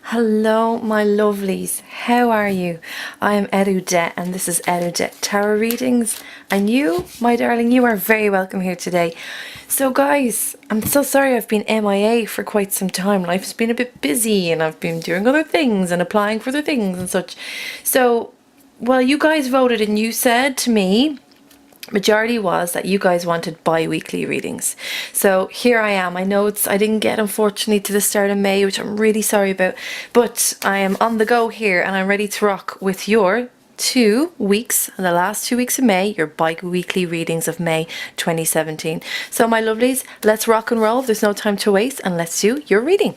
Hello, my lovelies. How are you? I am Eriu and this is Eriu Tarot Readings. And you, my darling, you are very welcome here today. So, guys, I'm so sorry I've been MIA for quite some time. Life's been a bit busy and I've been doing other things and applying for other things and such. So, well, you guys voted and you said to me, majority was that you guys wanted bi-weekly readings, so here I am. I know I didn't get, unfortunately, to the start of May, which I'm really sorry about, but I am on the go here and I'm ready to rock with your 2 weeks, the last 2 weeks of May, your bi-weekly readings of May 2017. So my lovelies, let's rock and roll. There's no time to waste and let's do your reading.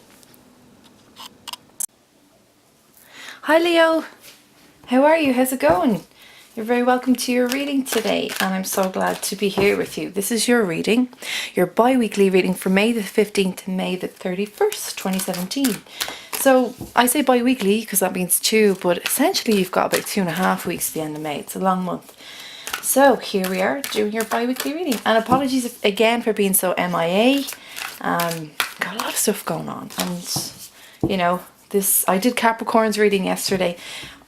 Hi Leo, how are you? How's it going? You're very welcome to your reading today, and I'm so glad to be here with you. This is your reading, your bi-weekly reading for May the 15th to May the 31st, 2017. So I say bi-weekly because that means 2, but essentially you've got about 2.5 weeks to the end of May. It's a long month. So here we are doing your bi-weekly reading. And apologies again for being so MIA. Got a lot of stuff going on, and you know, I did Capricorn's reading yesterday.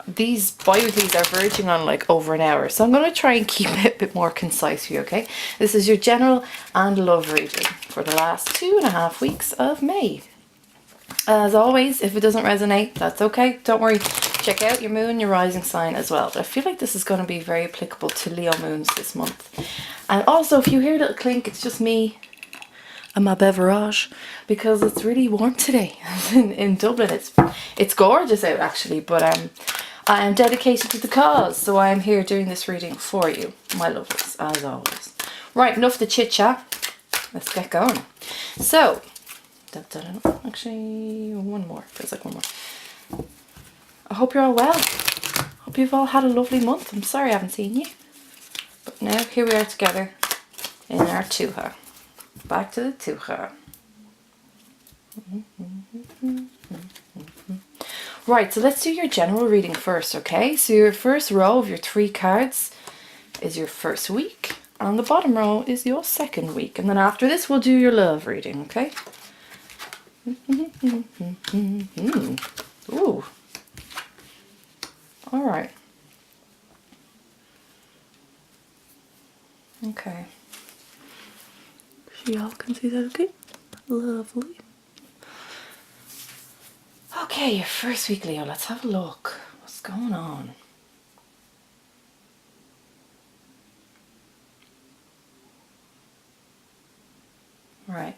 These bi-weeklies are verging on like over an hour, so I'm going to try and keep it a bit more concise for you, okay? This is your general and love reading for the last 2.5 weeks of May. As always, if it doesn't resonate, that's okay. Don't worry. Check out your moon, your rising sign as well. I feel like this is going to be very applicable to Leo moons this month. And also, if you hear a little clink, it's just me and my beverage, because it's really warm today in Dublin. It's gorgeous out actually, but I am dedicated to the cause, so I am here doing this reading for you, my lovelies, as always. Right, enough the chit chat. Let's get going. So, actually, one more. Feels like one more. I hope you're all well. Hope you've all had a lovely month. I'm sorry I haven't seen you. But now, here we are together in our Tuatha. Back to the Tuatha. Right, so let's do your general reading first, okay? So your first row of your 3 cards is your first week, and the bottom row is your second week. And then after this, we'll do your love reading, okay? Ooh. All right. Okay. So y'all can see that, okay? Lovely. Okay, your first week, Leo. Let's have a look. What's going on? Right.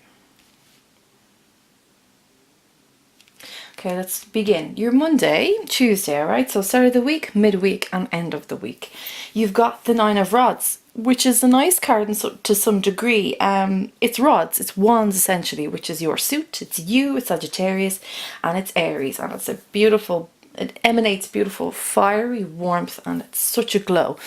Okay, let's begin. Your Monday, Tuesday, alright? So start of the week, midweek, and end of the week. You've got the 9 of Rods, which is a nice card to some degree. It's rods, it's wands essentially, which is your suit. It's you, it's Sagittarius, and it's Aries, and it's a beautiful, it emanates beautiful fiery warmth, and it's such a glow.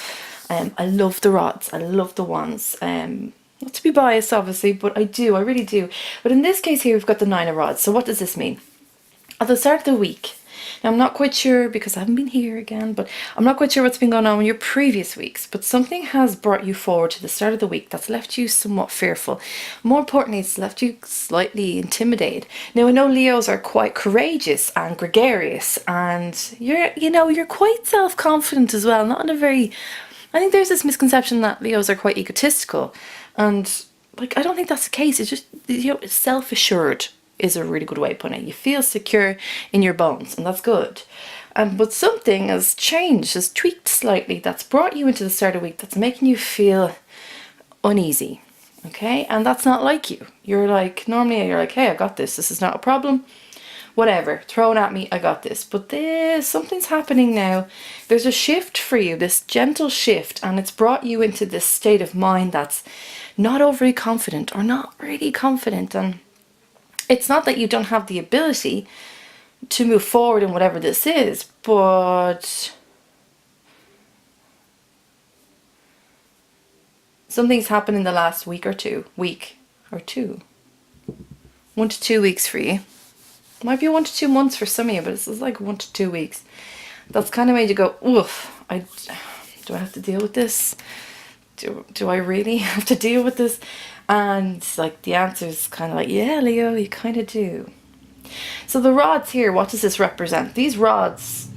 I love the rods, I love the wands. Not to be biased, obviously, but I really do. But in this case here, we've got the 9 of Rods. So what does this mean? At the start of the week, now I'm not quite sure because I haven't been here again, but I'm not quite sure what's been going on in your previous weeks, but something has brought you forward to the start of the week that's left you somewhat fearful. More importantly, it's left you slightly intimidated. Now I know Leos are quite courageous and gregarious, and you're quite self-confident as well. Not in a very, I think there's this misconception that Leos are quite egotistical, and like I don't think that's the case. It's just, self-assured is a really good way of putting it. You feel secure in your bones, and that's good. But something has changed, has tweaked slightly, that's brought you into the start of the week, that's making you feel uneasy, okay? And that's not like you. Normally you're like, hey, I got this is not a problem, whatever, throw it at me, I got this. But something's happening now. There's a shift for you, this gentle shift, and it's brought you into this state of mind that's not overly confident or not really confident. And it's not that you don't have the ability to move forward in whatever this is, but something's happened in the last week or two. 1 to 2 weeks for you. Might be 1 to 2 months for some of you, but it's like 1 to 2 weeks. That's kind of made you go, oof, do I have to deal with this? Do I really have to deal with this? And like the answer is kind of like, yeah, Leo, you kind of do. So the rods here, what does this represent? These rods,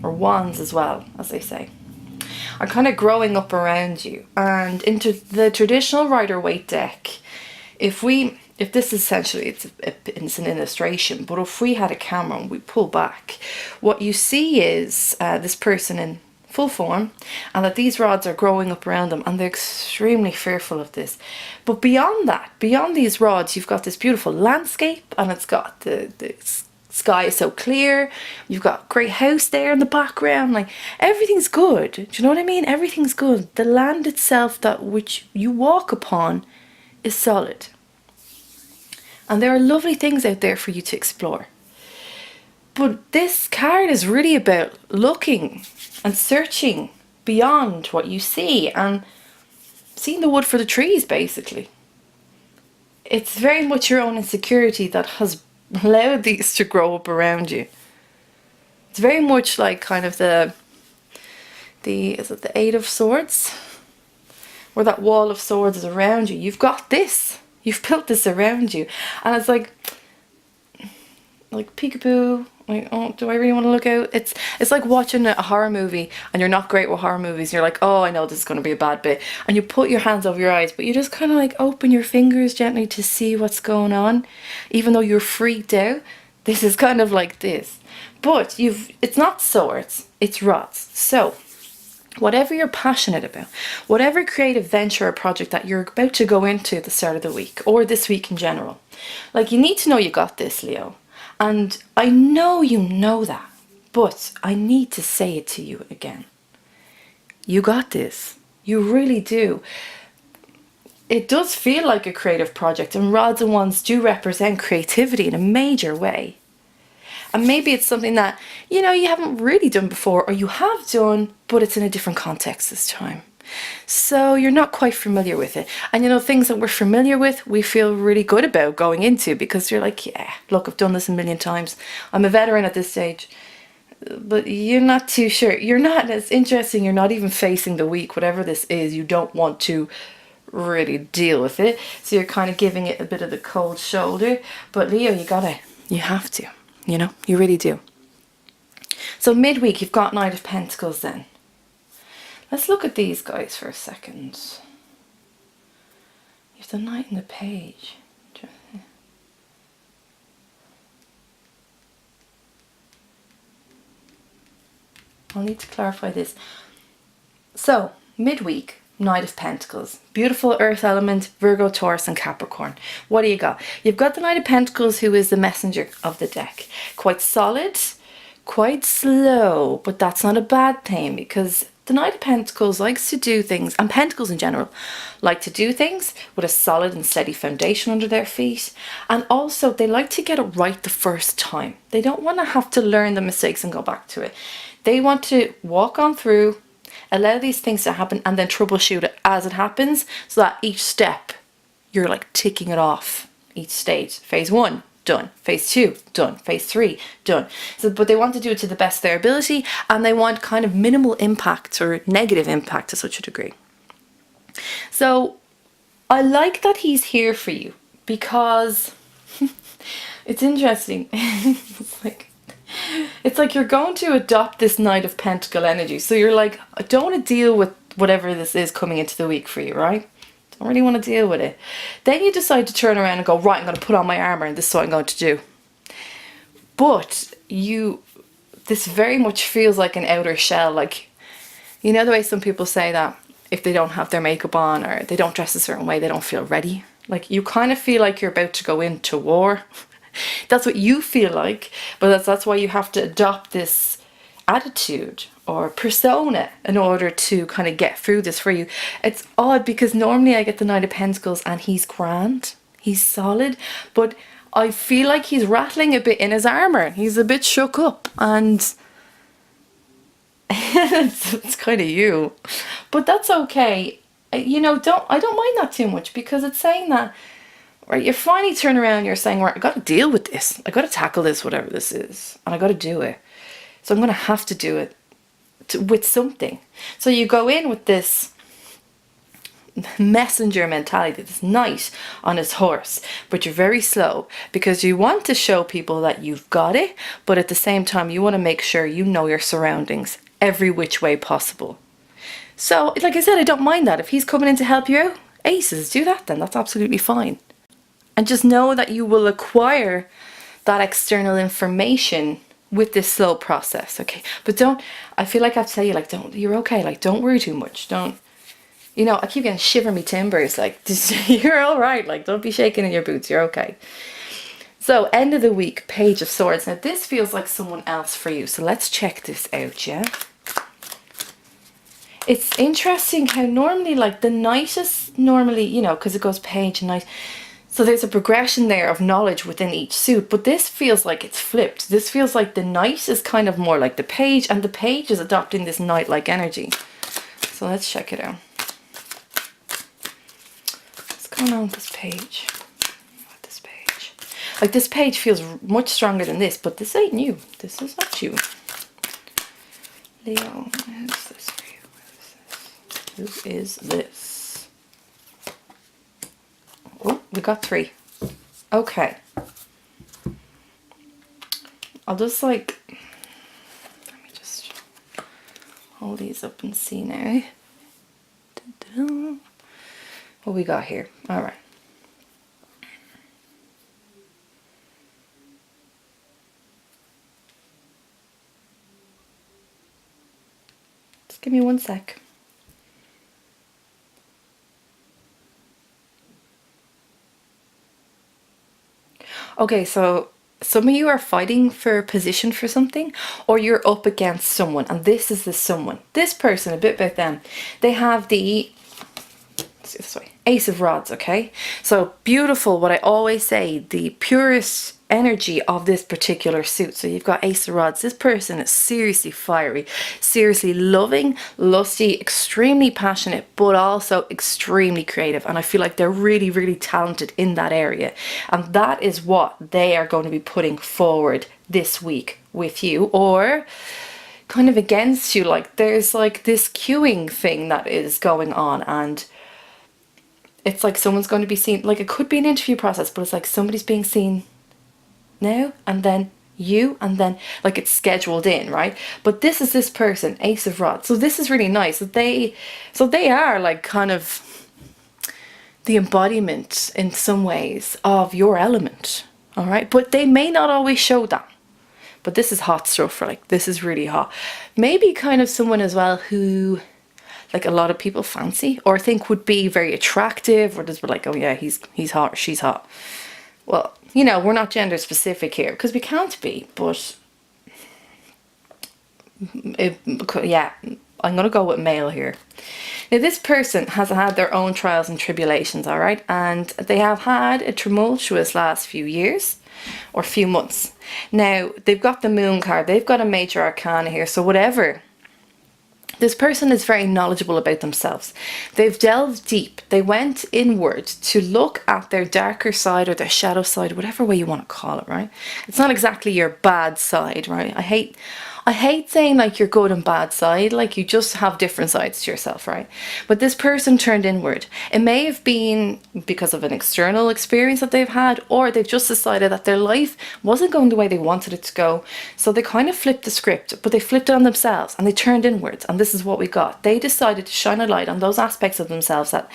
or wands as well, as they say, are kind of growing up around you. And into the traditional Rider-Waite deck, if this is essentially, it's an illustration, but if we had a camera and we pull back, what you see is this person in full form, and that these rods are growing up around them, and they're extremely fearful of this. But beyond that, beyond these rods, you've got this beautiful landscape, and it's got the sky is so clear, you've got a great house there in the background, like everything's good. Do you know what I mean? Everything's good. The land itself that which you walk upon is solid. And there are lovely things out there for you to explore. But this card is really about looking and searching beyond what you see and seeing the wood for the trees, basically. It's very much your own insecurity that has allowed these to grow up around you. It's very much like kind of is it the Eight of Swords? Where that wall of swords is around you. You've got this. You've built this around you. And it's like peekaboo. Like, oh, do I really want to look out? It's like watching a horror movie and you're not great with horror movies. You're like, oh, I know this is going to be a bad bit. And you put your hands over your eyes, but you just kind of like open your fingers gently to see what's going on. Even though you're freaked out, this is kind of like this. But it's not swords, it's rods. So whatever you're passionate about, whatever creative venture or project that you're about to go into at the start of the week, or this week in general, like, you need to know you got this, Leo. And I know you know that, but I need to say it to you again. You got this. You really do. It does feel like a creative project, and rods and wands do represent creativity in a major way. And maybe it's something that, you haven't really done before, or you have done, but it's in a different context this time. So you're not quite familiar with it. And things that we're familiar with, we feel really good about going into, because you're like, yeah, look, I've done this a million times. I'm a veteran at this stage. But you're not too sure. You're not, it's interesting, you're not even facing the week, whatever this is. You don't want to really deal with it. So you're kind of giving it a bit of the cold shoulder. But Leo, you have to, you really do. So midweek, you've got Knight of Pentacles then. Let's look at these guys for a second. You have the Knight and the Page. I'll need to clarify this. So, midweek, Knight of Pentacles. Beautiful earth element, Virgo, Taurus and Capricorn. What do you got? You've got the Knight of Pentacles, who is the messenger of the deck. Quite solid, quite slow, but that's not a bad thing, because the Knight of Pentacles likes to do things, and Pentacles in general, like to do things with a solid and steady foundation under their feet. And also, they like to get it right the first time. They don't want to have to learn the mistakes and go back to it. They want to walk on through, allow these things to happen, and then troubleshoot it as it happens, so that each step, you're like ticking it off each stage. Phase 1. Done. Phase 2, done. Phase 3, done. So, but they want to do it to the best of their ability, and they want kind of minimal impact or negative impact to such a degree. So I like that he's here for you, because it's interesting. It's like you're going to adopt this Knight of Pentacle energy. So you're like, I don't want to deal with whatever this is coming into the week for you, right? Don't really want to deal with it. Then you decide to turn around and go, right, I'm going to put on my armour and this is what I'm going to do. But this very much feels like an outer shell. Like, the way some people say that if they don't have their makeup on or they don't dress a certain way, they don't feel ready. Like, you kind of feel like you're about to go into war. That's what you feel like, but that's why you have to adopt this attitude or persona in order to kind of get through this for you. It's odd, because normally I get the Knight of Pentacles and he's grand, he's solid, but I feel like he's rattling a bit in his armour. He's a bit shook up, and it's kind of you, but that's okay. I don't mind that too much, because it's saying that, right, you finally turn around and you're saying, right, I got to deal with this. I got to tackle this, whatever this is, and I got to do it. So I'm going to have to do it with something. So you go in with this messenger mentality, this knight on his horse, but you're very slow because you want to show people that you've got it, but at the same time you want to make sure you know your surroundings every which way possible. So like I said, I don't mind that. If he's coming in to help you out, aces, do that then. That's absolutely fine. And just know that you will acquire that external information with this slow process, okay? But don't, I feel like I have to tell you, like, don't, you're okay, like, don't worry too much. Don't, you know, I keep getting shiver me timbers, like, you're all right, like, don't be shaking in your boots, you're okay. So, end of the week, Page of Swords. Now, this feels like someone else for you, so let's check this out, yeah? It's interesting how normally, like, the Knight is normally, you know, because it goes Page and Knight, so there's a progression there of knowledge within each suit, but this feels like it's flipped. This feels like the Knight is kind of more like the Page, and the Page is adopting this Knight-like energy. So let's check it out. What's going on with this page? Like, this page feels much stronger than this, but this ain't you. This is not you. Leo, who's this for you? Who is this? Oh, we got 3. Okay. I'll just like, let me just hold these up and see now. What we got here? All right. Just give me 1 sec. Okay, so some of you are fighting for a position for something, or you're up against someone, and this is the someone. This person, a bit about them, they have the, let's see this way, Ace of Rods, okay? So beautiful, what I always say, the purest energy of this particular suit. So you've got Ace of Rods. This person is seriously fiery, seriously loving, lusty, extremely passionate, but also extremely creative. And I feel like they're really, really talented in that area. And that is what they are going to be putting forward this week with you, or kind of against you. Like, there's like this queuing thing that is going on, and it's like someone's going to be seen, like, it could be an interview process, but it's like somebody's being seen now, and then you, and then like it's scheduled in, right? But this is this person, Ace of Rods. So this is really nice. So they are like kind of the embodiment in some ways of your element, all right? But they may not always show that. But this is hot stuff, like this is really hot. Maybe kind of someone as well who, like, a lot of people fancy or think would be very attractive, or just be like, oh yeah, he's hot or she's hot. Well, you know, we're not gender specific here because we can't be, but yeah, I'm gonna go with male here. Now, this person has had their own trials and tribulations, all right, and they have had a tumultuous last few years or few months. Now, they've got the Moon card, they've got a major arcana here, so whatever. This person is very knowledgeable about themselves. They've delved deep. They went inward to look at their darker side or their shadow side, whatever way you want to call it, right? It's not exactly your bad side, right? I hate saying like your good and bad side, like you just have different sides to yourself, right? But this person turned inward. It may have been because of an external experience that they've had, or they've just decided that their life wasn't going the way they wanted it to go. So they kind of flipped the script, but they flipped it on themselves and they turned inwards. And this is what we got. They decided to shine a light on those aspects of themselves that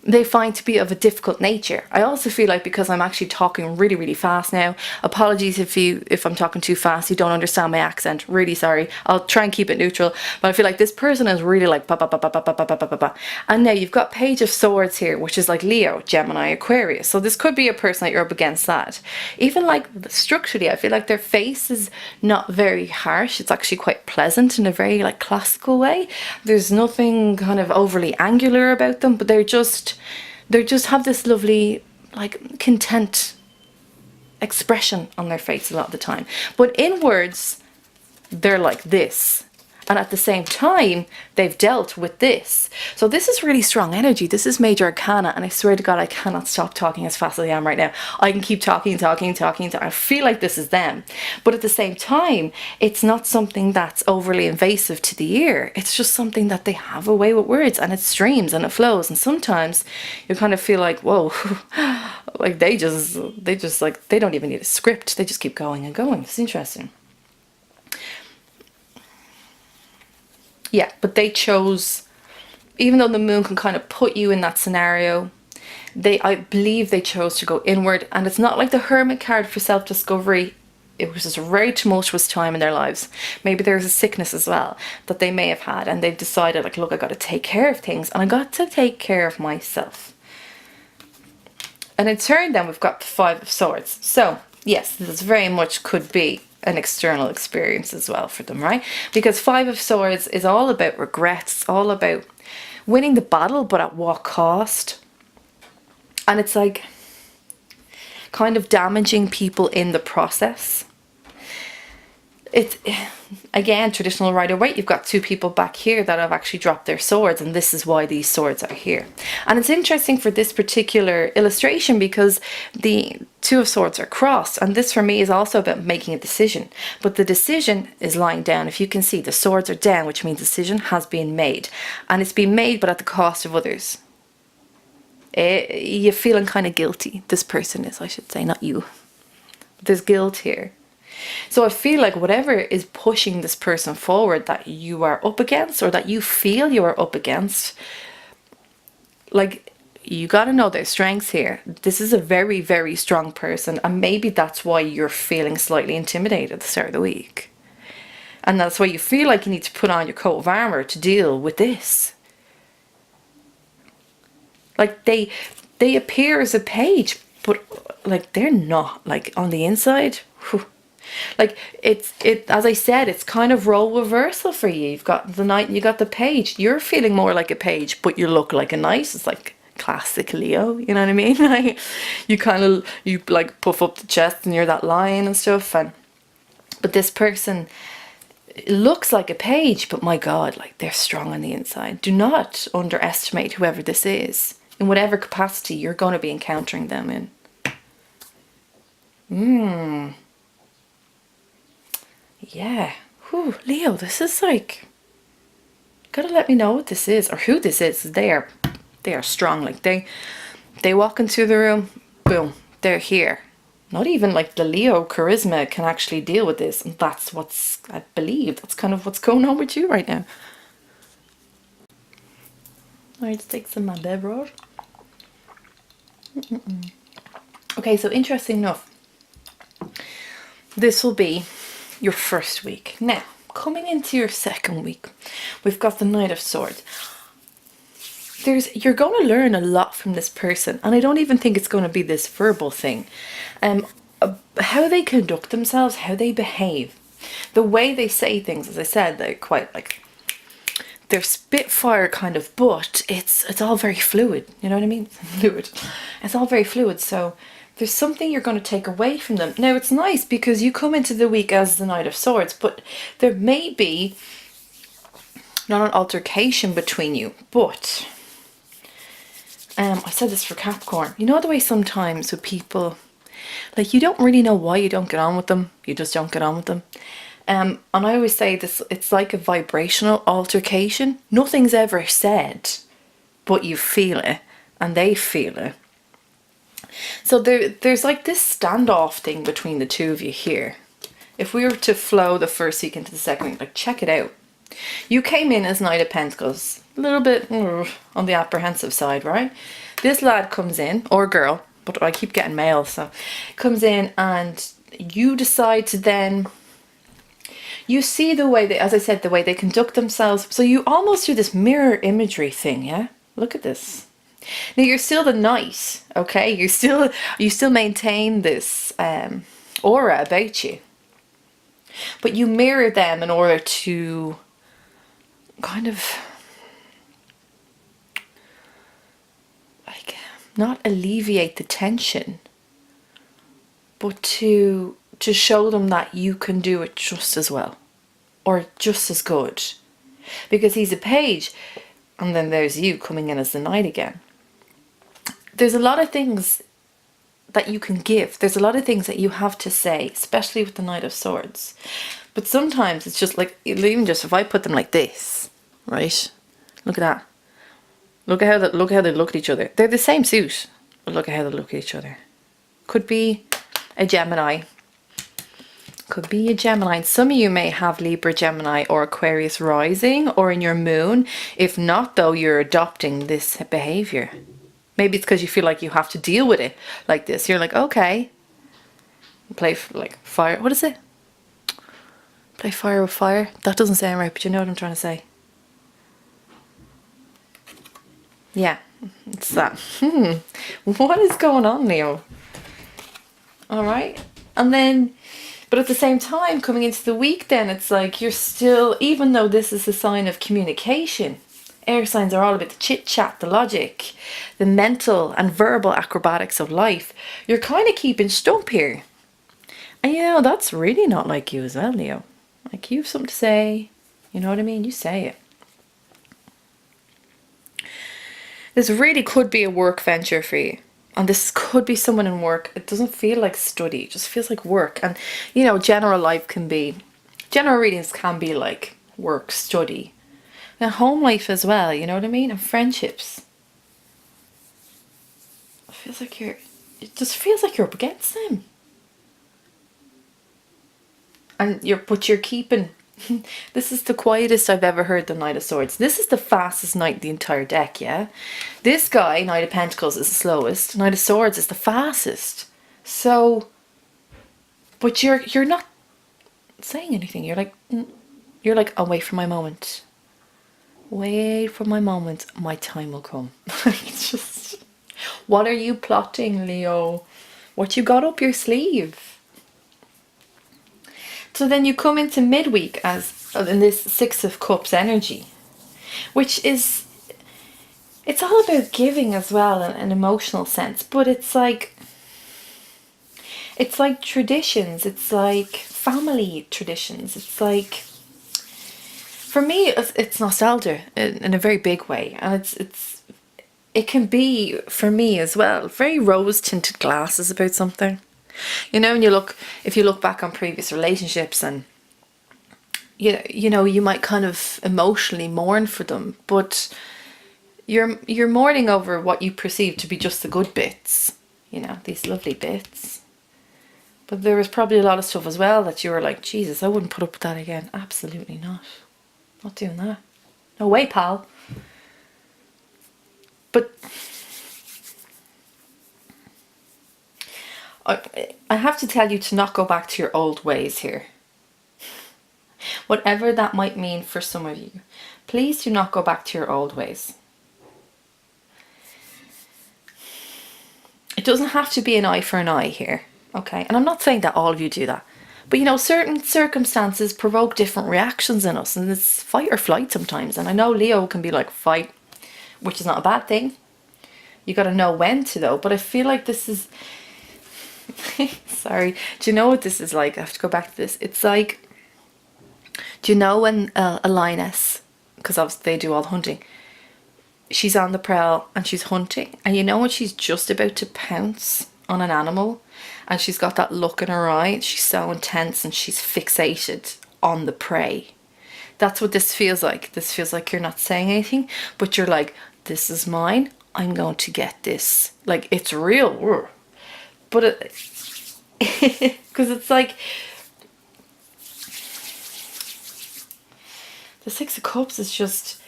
they find to be of a difficult nature. I also feel like, because I'm actually talking really, really fast now, apologies if I'm talking too fast, you don't understand my accent, really sorry. I'll try and keep it neutral, but I feel like this person is really like ba ba ba ba ba ba ba ba ba ba. And now you've got Page of Swords here, which is like Leo, Gemini, Aquarius. So this could be a person that you're up against that. Even like structurally, I feel like their face is not very harsh. It's actually quite pleasant in a very like classical way. There's nothing kind of overly angular about them, but they just have this lovely like content expression on their face a lot of the time. But inwards, they're like this. And at the same time, they've dealt with this. So this is really strong energy. This is major arcana. And I swear to God, I cannot stop talking as fast as I am right now. I can keep talking. I feel like this is them. But at the same time, it's not something that's overly invasive to the ear. It's just something that they have a way with words, and it streams and it flows. And sometimes you kind of feel like, whoa, like they just like, they don't even need a script. They just keep going and going. It's interesting. Yeah, but they chose, even though the moon can kind of put you in that scenario, I believe they chose to go inward. And it's not like the Hermit card for self-discovery. It was just a very tumultuous time in their lives. Maybe there's a sickness as well that they may have had, and they've decided, like, look, I got to take care of things, and I got to take care of myself. And in turn, then we've got the Five of Swords. So yes, this very much could be an external experience as well for them, right? Because Five of Swords is all about regrets, all about winning the battle, but at what cost? And it's like kind of damaging people in the process. It's, again, traditional Rider-Waite, you've got two people back here that have actually dropped their swords, and this is why these swords are here. And it's interesting for this particular illustration because the Two of Swords are crossed, and this for me is also about making a decision. But the decision is lying down. If you can see, the swords are down, which means decision has been made. And it's been made, but at the cost of others. You're feeling kind of guilty. This person is, I should say, not you. There's guilt here. So I feel like whatever is pushing this person forward that you are up against, or that you feel you are up against, like, you got to know their strengths here. This is a very, very strong person, and maybe that's why you're feeling slightly intimidated at the start of the week. And that's why you feel like you need to put on your coat of armor to deal with this. Like, they appear as a page, but like they're not, like, on the inside. Whew. Like, as I said, it's kind of role reversal for you. You've got the knight and you got the page. You're feeling more like a page, but you look like a knight. It's like classic Leo, you know what I mean? Like, you like puff up the chest and you're that lion and stuff. But this person looks like a page, but my God, like, they're strong on the inside. Do not underestimate whoever this is, in whatever capacity you're going to be encountering them in. Yeah. Whew, Leo, this is like, gotta let me know what this is, or who this is. They are strong. Like, they walk into the room, boom, they're here. Not even like the Leo charisma can actually deal with this, and that's I believe that's kind of what's going on with you right now. Alright, let's take some of my beverage. Okay, so interesting enough, this will be your first week. Now, coming into your second week, we've got the Knight of Swords. You're going to learn a lot from this person, and I don't even think it's going to be this verbal thing. How they conduct themselves, how they behave, the way they say things. As I said, they're quite like, they're spitfire kind of, but it's all very fluid. You know what I mean? Fluid. It's all very fluid. So there's something you're going to take away from them. Now, it's nice because you come into the week as the Knight of Swords, but there may be not an altercation between you, but I said this for Capricorn. You know the way sometimes with people, like, you don't really know why you don't get on with them. You just don't get on with them. And I always say this, it's like a vibrational altercation. Nothing's ever said, but you feel it, and they feel it. So there's like this standoff thing between the two of you here. If we were to flow the first week into the second week, like, check it out. You came in as Knight of Pentacles, a little bit on the apprehensive side, right? This lad comes in, or girl, but I keep getting male, so comes in, and you decide to then, you see the way they, as I said, the way they conduct themselves. So you almost do this mirror imagery thing, yeah? Look at this. Now, you're still the knight, okay? You still maintain this aura about you. But you mirror them in order to kind of, like, not alleviate the tension, but to show them that you can do it just as well. or just as good, because he's a page, and then there's you coming in as the knight again. There's a lot of things that you can give. There's a lot of things that you have to say, especially with the Knight of Swords. But sometimes it's just like, even just if I put them like this, right? Look at that. Look at how they look at each other. They're the same suit, but look at how they look at each other. Could be a Gemini. Could be a Gemini. And some of you may have Libra, Gemini, or Aquarius rising, or in your moon. If not, though, you're adopting this behavior. Maybe it's because you feel like you have to deal with it like this. You're like, okay, play like fire. What is it? Play fire with fire. That doesn't sound right, but you know what I'm trying to say. Yeah, it's that. What is going on, Leo? All right. And then, but at the same time, coming into the week, then it's like you're still, even though this is a sign of communication, air signs are all about the chit chat, the logic, the mental and verbal acrobatics of life. You're kind of keeping stump here. And you know, that's really not like you as well, Leo. Like, you have something to say. You know what I mean? You say it. This really could be a work venture for you. And this could be someone in work. It doesn't feel like study. It just feels like work. And, you know, general readings can be like work, study. And home life as well, you know what I mean? And friendships. It just feels like you're up against them. And you're keeping, this is the quietest I've ever heard the Knight of Swords. This is the fastest knight in the entire deck, yeah? This guy, Knight of Pentacles, is the slowest. Knight of Swords is the fastest. So, but you're not saying anything. You're like, I'll wait for my moment. Wait for my moment. My time will come. It's just, what are you plotting, Leo? What you got up your sleeve? So then you come into midweek as in this Six of Cups energy, which is, it's all about giving as well in an emotional sense, but it's like traditions, it's like family traditions, it's like, for me, it's nostalgia in a very big way, and it can be, for me as well, very rose-tinted glasses about something. You know, if you look back on previous relationships, and you know, you might kind of emotionally mourn for them, but you're mourning over what you perceive to be just the good bits, you know, these lovely bits. But there was probably a lot of stuff as well that you were like, Jesus, I wouldn't put up with that again. Absolutely not. Not doing that. No way, pal. But I have to tell you to not go back to your old ways here. Whatever that might mean for some of you, please do not go back to your old ways. It doesn't have to be an eye for an eye here, okay? And I'm not saying that all of you do that. But you know, certain circumstances provoke different reactions in us, and it's fight or flight sometimes. And I know Leo can be like fight, which is not a bad thing. You got to know when to, though. But I feel like this is... Sorry. Do you know what this is like? I have to go back to this. It's like... Do you know when a lioness, because obviously they do all the hunting, she's on the prowl and she's hunting, and you know when she's just about to pounce on an animal and she's got that look in her eye, she's so intense and she's fixated on the prey? That's what this feels like. This feels like you're not saying anything, but you're like, this is mine, I'm going to get this. Like, it's real. But because it's like, the Six of Cups is just,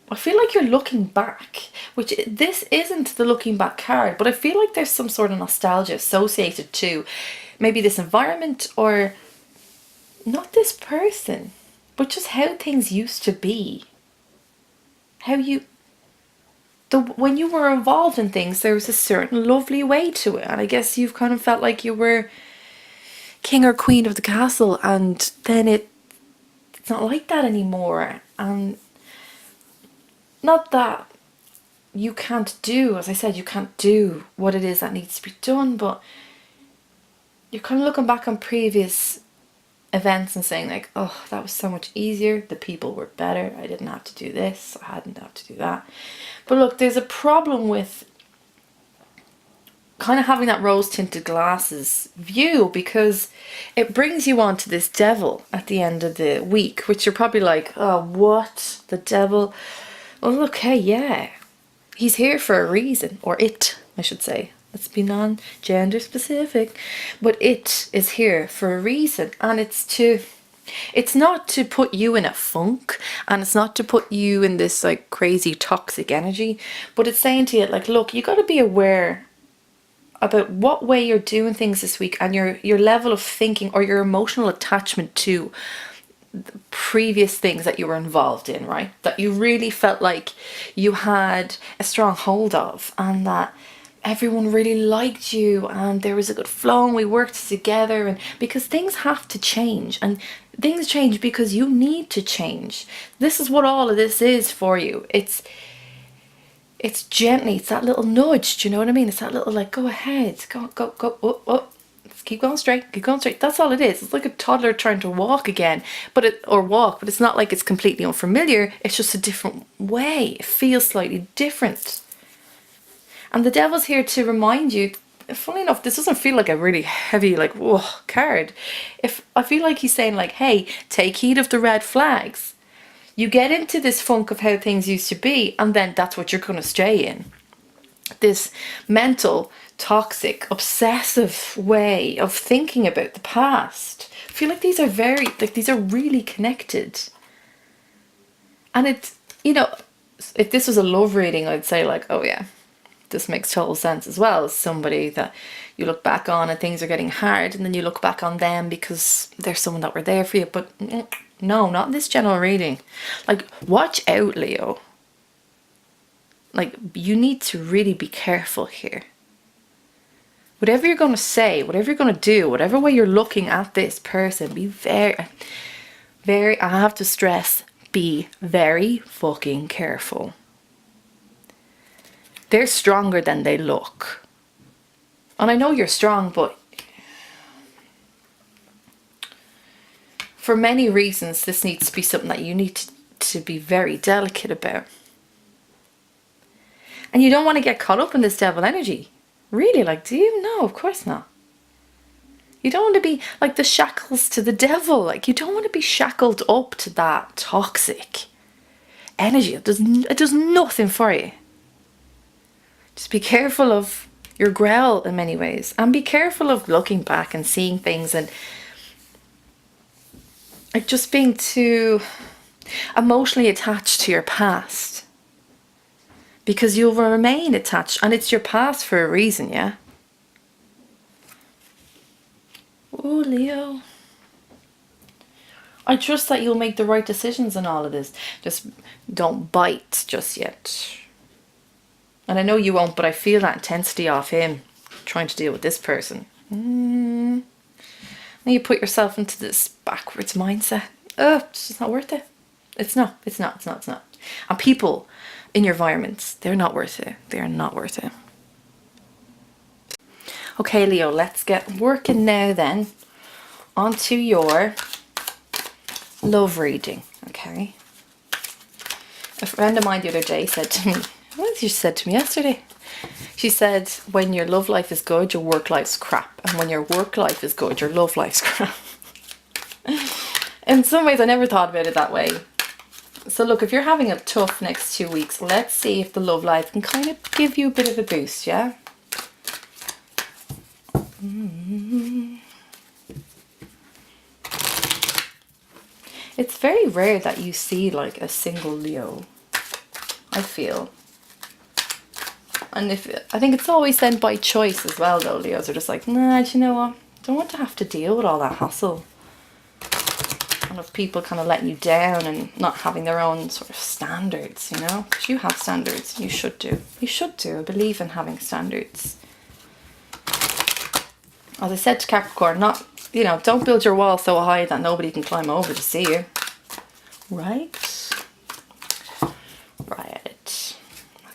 I feel like you're looking back, which this isn't the looking back card, but I feel like there's some sort of nostalgia associated to maybe this environment, or not this person, but just how things used to be. How when you were involved in things, there was a certain lovely way to it, and I guess you've kind of felt like you were king or queen of the castle, and then it's not like that anymore. And not that you can't do, as I said, you can't do what it is that needs to be done, but you're kind of looking back on previous events and saying like, oh, that was so much easier, the people were better, I didn't have to do this, I hadn't have to do that. But look, there's a problem with kind of having that rose tinted glasses view, because it brings you on to this devil at the end of the week, which you're probably like, oh, what, the devil? Well, okay, yeah, he's here for a reason, or it, I should say. Let's be non-gender specific. But it is here for a reason, and it's not to put you in a funk, and it's not to put you in this like crazy toxic energy, but it's saying to you like, look, you got to be aware about what way you're doing things this week, and your level of thinking or your emotional attachment to the previous things that you were involved in, right? That you really felt like you had a strong hold of, and that everyone really liked you and there was a good flow and we worked together. And because things have to change, and things change because you need to change. This is what all of this is for you. It's gently, it's that little nudge, do you know what I mean? It's that little like, go ahead, go, oh, let's keep going straight. That's all it is. It's like a toddler trying to walk again, but it's not like it's completely unfamiliar. It's just a different way. It feels slightly different. And the devil's here to remind you, funnily enough, this doesn't feel like a really heavy, like, whoa, card. I feel like he's saying like, hey, take heed of the red flags. You get into this funk of how things used to be, and then that's what you're going to stay in. This mental, toxic, obsessive way of thinking about the past. I feel like these are really connected. And it's, if this was a love reading, I'd say like, oh yeah, this makes total sense as well. As somebody that you look back on and things are getting hard, and then you look back on them because they're someone that were there for you. But no, not in this general reading. Like, watch out, Leo. Like, you need to really be careful here. Whatever you're going to say, whatever you're going to do, whatever way you're looking at this person, be very, I have to stress, be very fucking careful. They're stronger than they look. And I know you're strong, but for many reasons, this needs to be something that you need to be very delicate about. And you don't want to get caught up in this devil energy. Really, like, do you? No, of course not. You don't want to be like the shackles to the devil. Like, you don't want to be shackled up to that toxic energy. It does nothing for you. Just be careful of your growl in many ways. And be careful of looking back and seeing things and like just being too emotionally attached to your past. Because you'll remain attached, and it's your past for a reason, yeah? Oh, Leo. I trust that you'll make the right decisions in all of this. Just don't bite just yet. And I know you won't, but I feel that intensity off him trying to deal with this person. Then you put yourself into this backwards mindset. Oh, it's just not worth it. It's not. And people in your environments, they're not worth it. They're not worth it. Okay, Leo, let's get working now then onto your love reading, okay? A friend of mine the other day said to me, what did she said to me yesterday? She said, when your love life is good, your work life's crap. And when your work life is good, your love life's crap. In some ways, I never thought about it that way. So look, if you're having a tough next 2 weeks, let's see if the love life can kind of give you a bit of a boost, yeah? It's very rare that you see like a single Leo, I feel. And I think it's always then by choice as well though. Leos are just like, nah, do you know what? Don't want to have to deal with all that hassle. And of people kind of letting you down and not having their own sort of standards, you know? Because you have standards. You should do. You should do. I believe in having standards. As I said to Capricorn, don't build your wall so high that nobody can climb over to see you. Right? Right.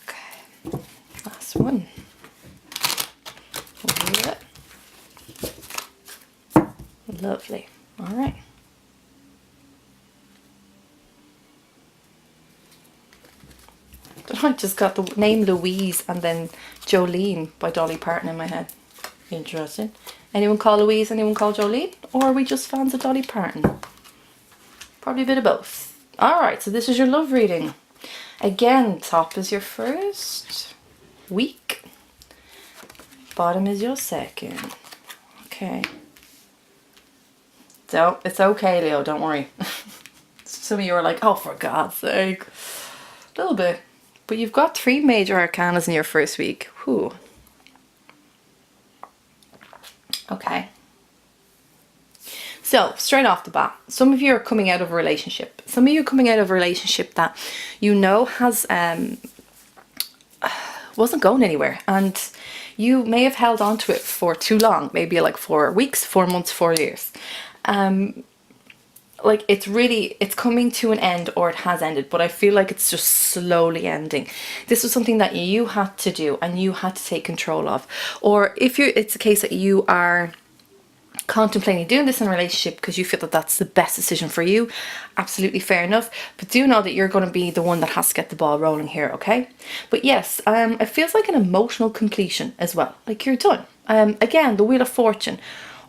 Okay. Last one. Yeah. Lovely. All right. I just got the name Louise and then Jolene by Dolly Parton in my head. Interesting. Anyone call Louise? Anyone call Jolene? Or are we just fans of Dolly Parton? Probably a bit of both. Alright, so this is your love reading. Again, top is your first week. Bottom is your second. Okay. So, it's okay, Leo, don't worry. Some of you are like, oh, for God's sake. A little bit. But you've got 3 major arcanas in your first week. Whew. Okay. So, straight off the bat, some of you are coming out of a relationship. Some of you are coming out of a relationship that you know has wasn't going anywhere, and you may have held on to it for too long, maybe like 4 weeks, 4 months, 4 years. Like it's coming to an end, or it has ended, but I feel like it's just slowly ending. This was something that you had to do and you had to take control of. Or if it's a case that you are contemplating doing this in a relationship because you feel that that's the best decision for you, absolutely fair enough, but do know that you're going to be the one that has to get the ball rolling here, okay? But yes, it feels like an emotional completion as well, like you're done. Again, the Wheel of Fortune,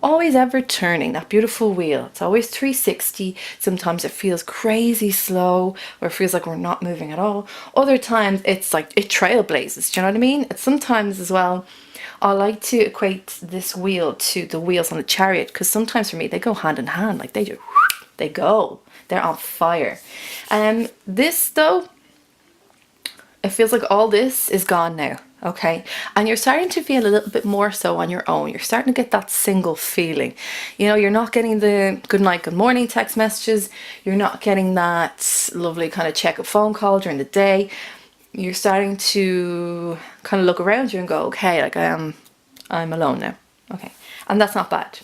always ever turning, that beautiful wheel. It's always 360. Sometimes it feels crazy slow, or it feels like we're not moving at all. Other times it's like it trailblazes, do you know what I mean? It's sometimes as well, I like to equate this wheel to the wheels on the chariot, because sometimes for me they go hand in hand, like they're on fire. This though, it feels like all this is gone now, okay? And you're starting to feel a little bit more so on your own. You're starting to get that single feeling. You know, you're not getting the good night, good morning text messages. You're not getting that lovely kind of check-up phone call during the day. You're starting to kind of look around you and go, okay, like I'm alone now, okay? And that's not bad.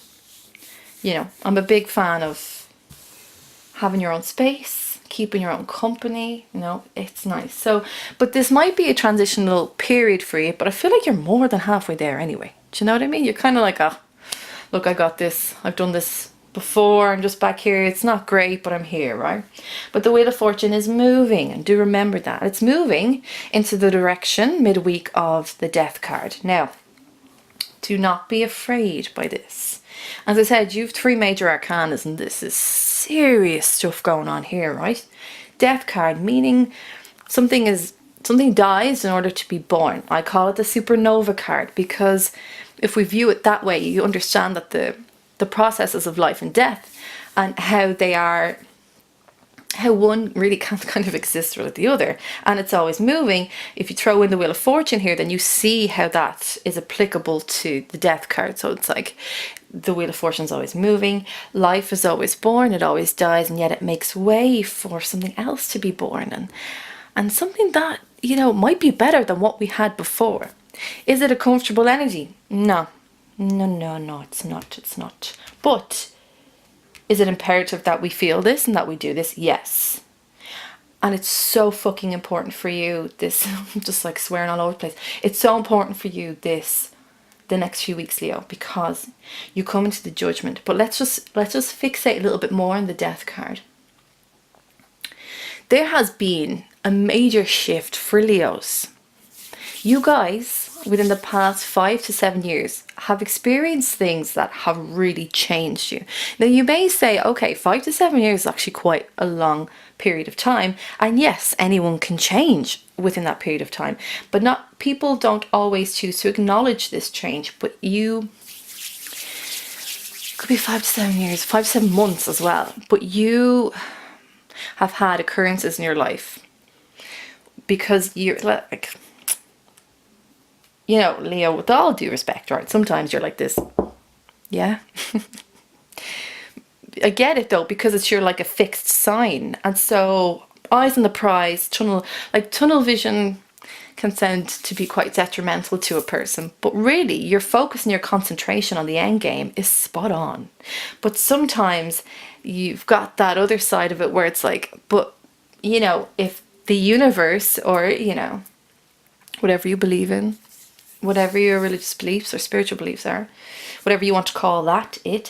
You know, I'm a big fan of having your own space, keeping your own company, you know, it's nice. So, but this might be a transitional period for you, but I feel like you're more than halfway there anyway. Do you know what I mean? You're kind of like, oh, look, I got this. I've done this before. I'm just back here. It's not great, but I'm here, right? But the Wheel of Fortune is moving, and do remember that. It's moving into the direction midweek of the Death card. Now, do not be afraid by this. As I said, you've 3 major arcanas, and this is serious stuff going on here, right? Death card, meaning something dies in order to be born. I call it the supernova card, because if we view it that way, you understand that the processes of life and death, and how one really can't kind of exist without the other, and it's always moving. If you throw in the Wheel of Fortune here, then you see how that is applicable to the Death card. So it's like the Wheel of Fortune is always moving, life is always born, it always dies, and yet it makes way for something else to be born, and something that, you know, might be better than what we had before. Is it a comfortable energy? No, it's not. But is it imperative that we feel this and that we do this? Yes. And it's so fucking important for you, this, I'm just like swearing all over the place. It's so important for you the next few weeks, Leo, because you come into the Judgment. But let's just fixate a little bit more on the Death card. There has been a major shift for Leos. You guys, within the past 5 to 7 years, have experienced things that have really changed you. Now, you may say, okay, 5 to 7 years is actually quite a long period of time. And yes, anyone can change within that period of time. But people don't always choose to acknowledge this change. But you, could be 5 to 7 years, 5 to 7 months as well. But you have had occurrences in your life because you're like, you know, Leo, with all due respect, right? Sometimes you're like this. Yeah. I get it though, because you're like a fixed sign. And so eyes on the prize, tunnel vision can sound to be quite detrimental to a person. But really, your focus and your concentration on the end game is spot on. But sometimes you've got that other side of it where it's like, but, you know, if the universe, or, you know, whatever you believe in, whatever your religious beliefs or spiritual beliefs are, whatever you want to call that, you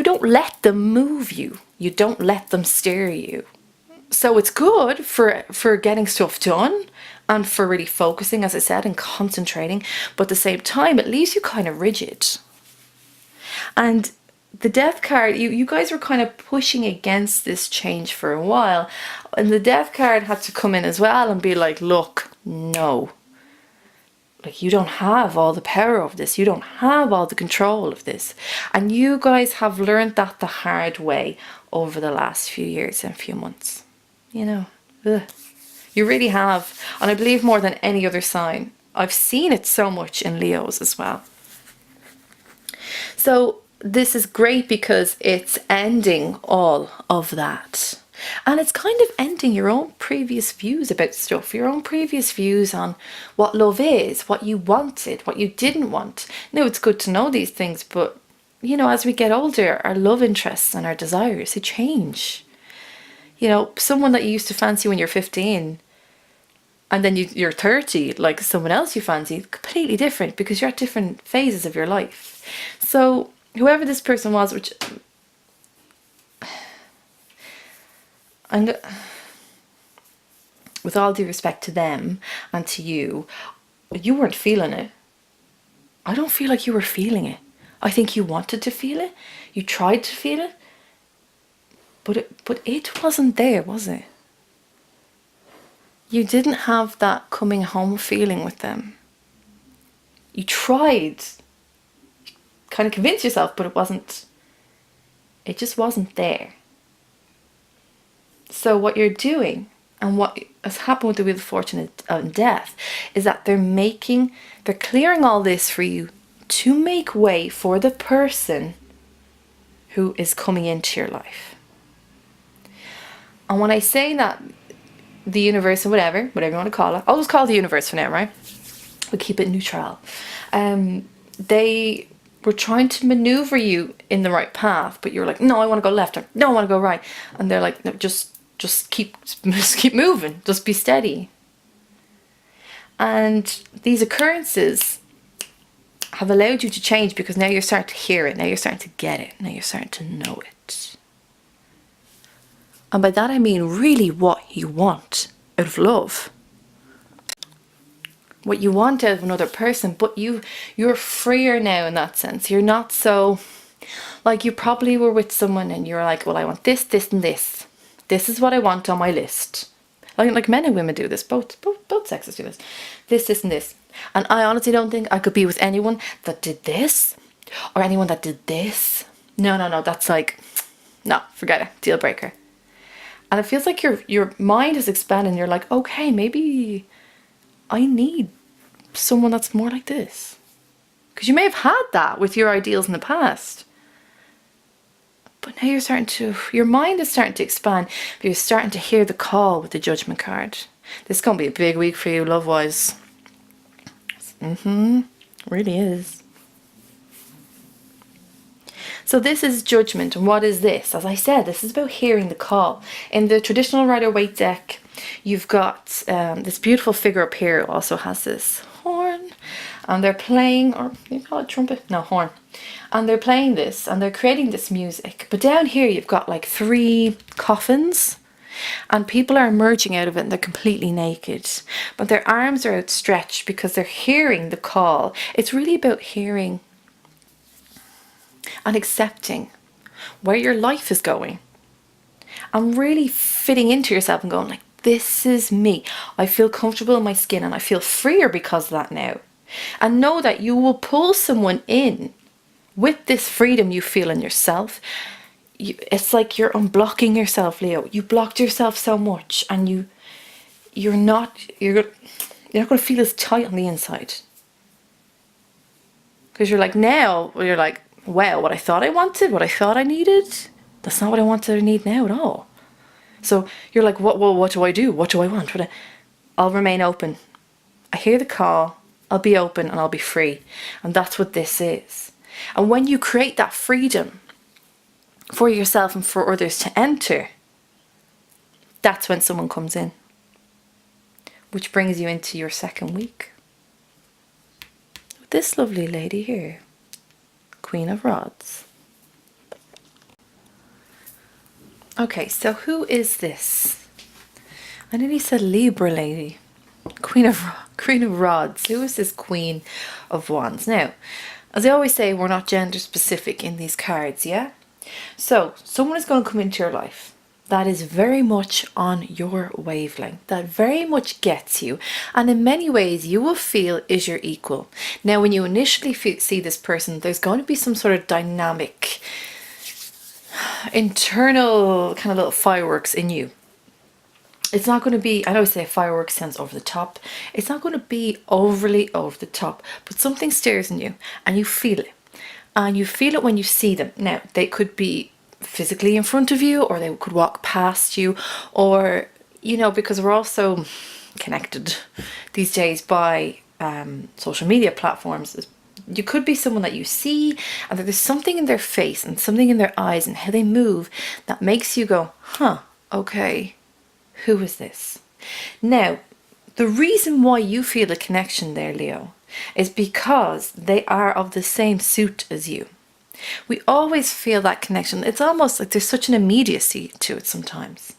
don't let them move you. You don't let them steer you. So it's good for getting stuff done and for really focusing, as I said, and concentrating. But at the same time, it leaves you kind of rigid. And the death card, you guys were kind of pushing against this change for a while. And the death card had to come in as well and be like, look, no. Like, you don't have all the power of this. You don't have all the control of this. And you guys have learned that the hard way over the last few years and few months. You know, ugh. You really have. And I believe more than any other sign. I've seen it so much in Leos as well. So this is great because it's ending all of that. And it's kind of ending your own previous views about stuff, your own previous views on what love is, what you wanted, what you didn't want. Now, it's good to know these things, but, you know, as we get older, our love interests and our desires, they change. You know, someone that you used to fancy when you're 15, and then you're 30, like someone else you fancy, completely different because you're at different phases of your life. So whoever this person was, which with all due respect to them and to you, you weren't feeling it. I don't feel like you were feeling it. I think you wanted to feel it. You tried to feel it. But it wasn't there, was it? You didn't have that coming home feeling with them. You tried. Kind of convince yourself, but it just wasn't there. So what you're doing, and what has happened with the Wheel of Fortune and Death, is that they're clearing all this for you to make way for the person who is coming into your life. And when I say that, the universe, or whatever you want to call it, I'll just call it the universe for now, right? We'll keep it neutral. They were trying to maneuver you in the right path, but you're like, no, I want to go left, or no, I want to go right. And they're like, no, just keep moving, just be steady. And these occurrences have allowed you to change because now you're starting to hear it, now you're starting to get it, now you're starting to know it. And by that I mean really what you want out of love. What you want out of another person, but you're freer now in that sense. You're not so, like, you probably were with someone and you're like, well, I want this, this and this. This is what I want on my list. Like men and women do this, both sexes do this. This and this. And I honestly don't think I could be with anyone that did this or anyone that did this. No, that's like, no, forget it, deal breaker. And it feels like your mind is expanding. You're like, okay, maybe I need someone that's more like this. Because you may have had that with your ideals in the past. But now your mind is starting to expand. But you're starting to hear the call with the Judgment card. This is going to be a big week for you, love-wise. Really is. So this is Judgment, and what is this? As I said, this is about hearing the call. In the traditional Rider-Waite deck, you've got this beautiful figure up here who also has this horn, and they're playing, or you call it trumpet? No, horn. And they're playing this, and they're creating this music. But down here you've got like 3 coffins, and people are emerging out of it and they're completely naked. But their arms are outstretched because they're hearing the call. It's really about hearing and accepting where your life is going and really fitting into yourself and going like, this is me. I feel comfortable in my skin and I feel freer because of that now. And know that you will pull someone in with this freedom you feel in yourself. It's like you're unblocking yourself, Leo. You blocked yourself so much, and you're not going to feel as tight on the inside. Because you're like, now, you're like, wow, what I thought I wanted, what I thought I needed, that's not what I wanted or need now at all. So you're like, what do I do? What do I want? I'll remain open. I hear the call, I'll be open and I'll be free. And that's what this is. And when you create that freedom for yourself and for others to enter, that's when someone comes in. Which brings you into your second week. With this lovely lady here. Queen of Rods. Okay, so who is this I nearly said Libra lady. Queen of Rods. Who is this Queen of Wands? Now, as I always say, we're not gender specific in these cards, yeah? So, someone is going to come into your life that is very much on your wavelength, that very much gets you, and in many ways you will feel is your equal. Now, when you initially see this person, there's going to be some sort of dynamic, internal kind of little fireworks in you. It's not going to be, I always say fireworks sounds over the top. It's not going to be overly over the top, but something stirs in you and you feel it. And you feel it when you see them. Now, they could be physically in front of you, or they could walk past you, or, you know, because we're also connected these days by social media platforms. You could be someone that you see and there's something in their face and something in their eyes and how they move that makes you go, huh, okay. Who is this? Now, the reason why you feel a connection there, Leo, is because they are of the same suit as you. We always feel that connection. It's almost like there's such an immediacy to it sometimes.